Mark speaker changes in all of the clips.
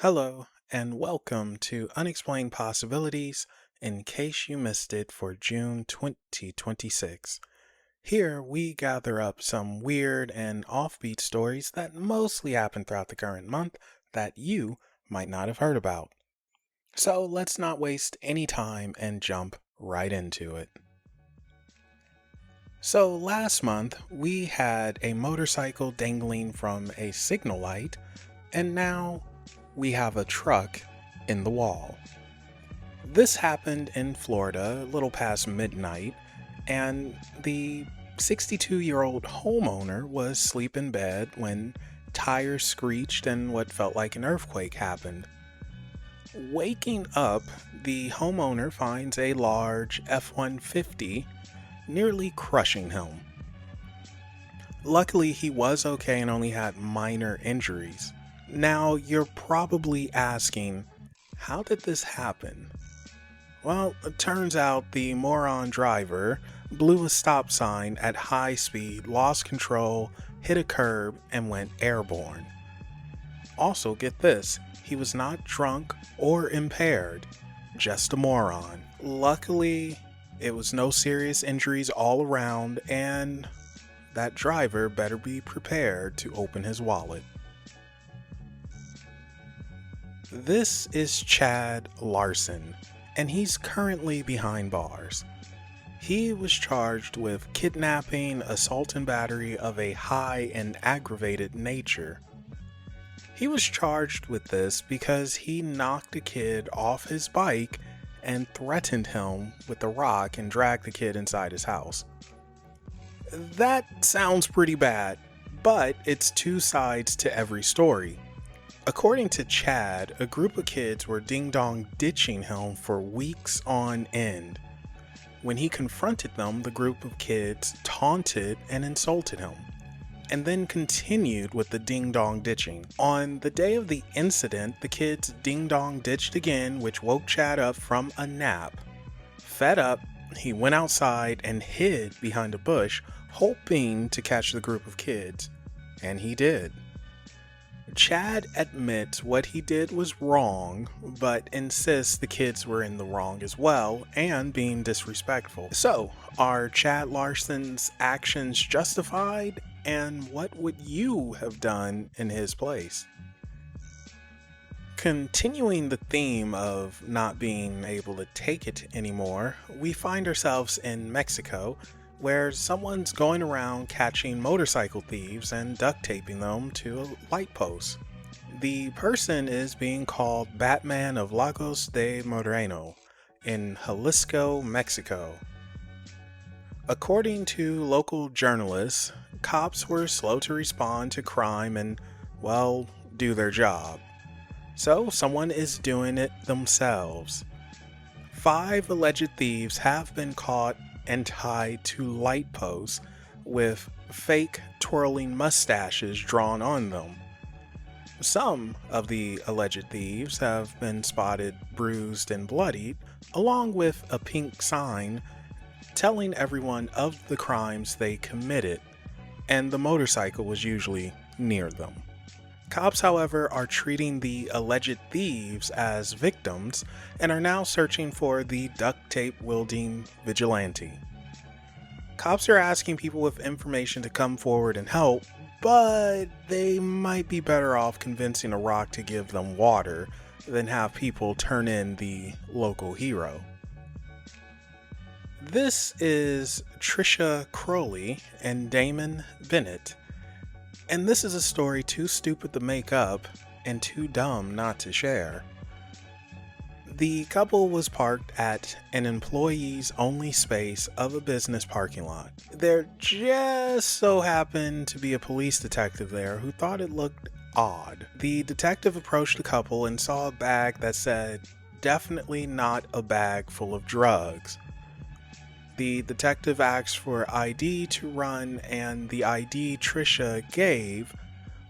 Speaker 1: Hello, and welcome to Unexplained Possibilities in case you missed it for June 2026. Here we gather up some weird and offbeat stories that mostly happen throughout the current month that you might not have heard about. So let's not waste any time and jump right into it. So last month we had a motorcycle dangling from a signal light, and now we have a truck in the wall. This happened in Florida a little past midnight, and the 62-year-old homeowner was asleep in bed when tires screeched and what felt like an earthquake happened. Waking up, the homeowner finds a large F-150 nearly crushing him. Luckily, he was okay and only had minor injuries. Now, you're probably asking, how did this happen? Well, it turns out the moron driver blew a stop sign at high speed, lost control, hit a curb, and went airborne. Also, get this, he was not drunk or impaired, just a moron. Luckily, it was no serious injuries all around, and that driver better be prepared to open his wallet. This is Chad Larson, and he's currently behind bars. He was charged with kidnapping, assault and battery of a high and aggravated nature. He was charged with this because he knocked a kid off his bike and threatened him with a rock and dragged the kid inside his house. That sounds pretty bad, but it's two sides to every story. According to Chad, a group of kids were ding-dong ditching him for weeks on end. When he confronted them, the group of kids taunted and insulted him, and then continued with the ding-dong ditching. On the day of the incident, the kids ding-dong ditched again, which woke Chad up from a nap. Fed up, he went outside and hid behind a bush, hoping to catch the group of kids, and he did. Chad admits what he did was wrong, but insists the kids were in the wrong as well and being disrespectful. So, are Chad Larson's actions justified? And what would you have done in his place? Continuing the theme of not being able to take it anymore, we find ourselves in Mexico, where someone's going around catching motorcycle thieves and duct taping them to a light post. The person is being called Batman of Lagos de Moreno in Jalisco, Mexico. According to local journalists, cops were slow to respond to crime and, well, do their job. So someone is doing it themselves. 5 alleged thieves have been caught and tied to light posts with fake twirling mustaches drawn on them. Some of the alleged thieves have been spotted bruised and bloodied, along with a pink sign telling everyone of the crimes they committed, and the motorcycle was usually near them. Cops, however, are treating the alleged thieves as victims and are now searching for the duct tape wielding vigilante. Cops are asking people with information to come forward and help, but they might be better off convincing a rock to give them water than have people turn in the local hero. This is Trisha Crowley and Damon Bennett, and this is a story too stupid to make up and too dumb not to share. The couple was parked at an employees only space of a business parking lot. There just so happened to be a police detective there who thought it looked odd. The detective approached the couple and saw a bag that said, "Definitely not a bag full of drugs." The detective asked for ID to run, and the ID Trisha gave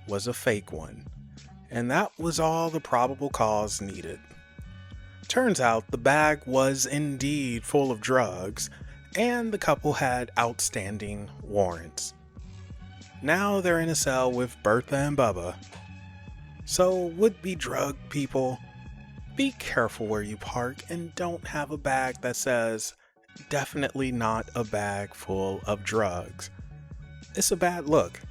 Speaker 1: was a fake one. And that was all the probable cause needed. Turns out the bag was indeed full of drugs, and the couple had outstanding warrants. Now they're in a cell with Bertha and Bubba. So, would-be drug people, be careful where you park and don't have a bag that says, "Definitely not a bag full of drugs." It's a bad look.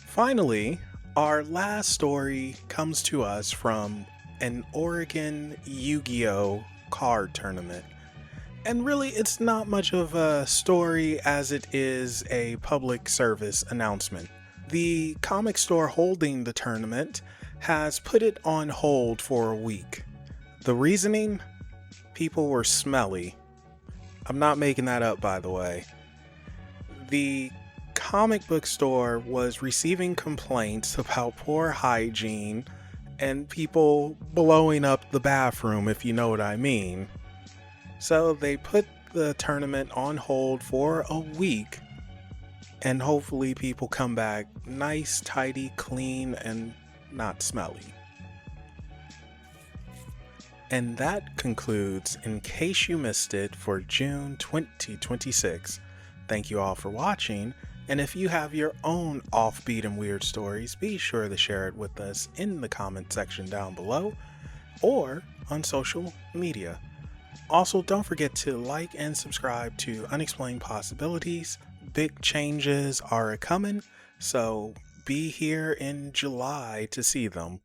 Speaker 1: Finally, our last story comes to us from an Oregon Yu-Gi-Oh card tournament. And really, it's not much of a story as it is a public service announcement. The comic store holding the tournament has put it on hold for a week. The reasoning? People were smelly. I'm not making that up, by the way. The comic book store was receiving complaints about poor hygiene and people blowing up the bathroom, if you know what I mean. So they put the tournament on hold for a week, and hopefully people come back nice, tidy, clean, and not smelly. And that concludes In Case You Missed It for June 2026. Thank you all for watching, and if you have your own offbeat and weird stories, be sure to share it with us in the comment section down below or on social media. Also, don't forget to like and subscribe to Unexplained Possibilities. Big changes are coming, so be here in July to see them.